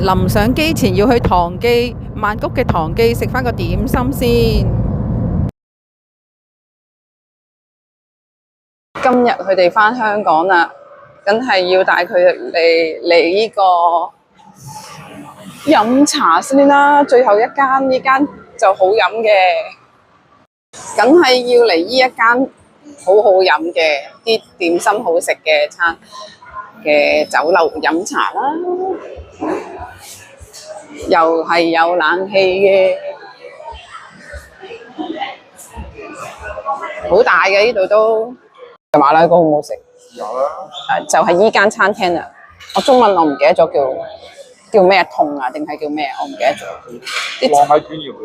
臨上機前要去唐記曼谷嘅唐記食返個點心先。今日佢哋返香港啦，梗係要帶佢嚟呢個飲茶先啦。最後一間呢間就好飲嘅，梗係要嚟呢一間好好飲嘅啲點心好食嘅餐嘅酒樓飲茶啦，又係有冷氣嘅，好大嘅呢度都。馬拉糕好唔好食？有啦，就係依間餐廳啊！我中文我唔記得咗叫咩痛啊，定係叫咩？我唔記得咗。糯米卷要唔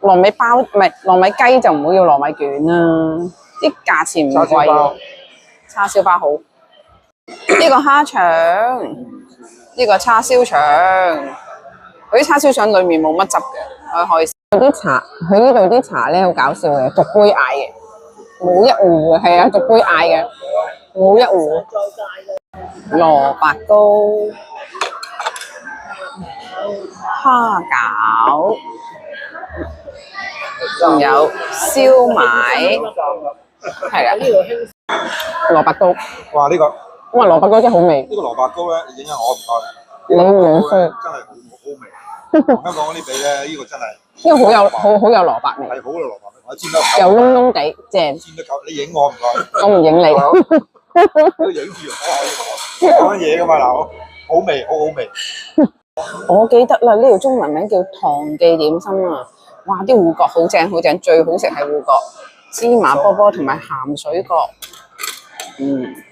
要？糯米包唔係糯米雞就唔好要糯米卷啦，啲價錢唔貴。叉燒包好，呢個蝦腸，呢個叉燒腸，佢啲叉燒腸裡面冇乜汁嘅，可以。啲茶，佢呢度啲茶咧好搞笑嘅，逐杯嗌嘅。冇一壺嘅，係啊，逐杯嗌嘅，冇一壺。蘿蔔糕、蝦餃，仲有燒賣，係啦。蘿蔔糕，哇！呢個哇，蘿蔔糕真係好味。呢個蘿蔔糕咧，影下我唔該。你唔衰，真係好味。同香港嗰啲比咧，呢個真係。呢個好有蘿蔔味。係好有蘿蔔味，我煎得夠。又燶燶地，正。煎得夠，你影我唔該。我唔影你。都影住我講緊嘢噶嘛嗱，好味，好好味。我記得啦，呢條中文名叫唐記點心啊！哇，啲芋角好正好正，最好食係芋角、芝麻波波同埋鹹水角。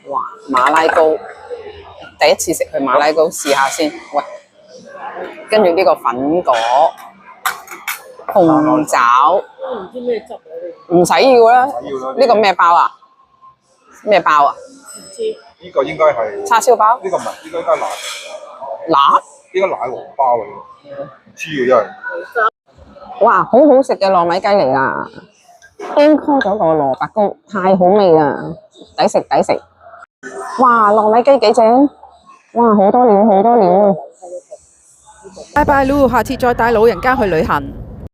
哇，馬拉糕，第一次食佢馬拉糕，試下先。喂，跟住呢個粉果、紅爪，唔知咩汁啊？唔使要啦。呢個咩包啊？咩包啊？唔知。呢個應該係叉燒包。呢個唔係，呢個應該係辣？呢個奶黃包嚟嘅，唔知喎真係。哇，好好食嘅糯米雞嚟啦 ！Encore 咗個蘿蔔糕，太好味啦，抵食抵食。哇，糯米雞幾正？哇，好多料好多料。拜拜嚕，下次再帶老人家去旅行。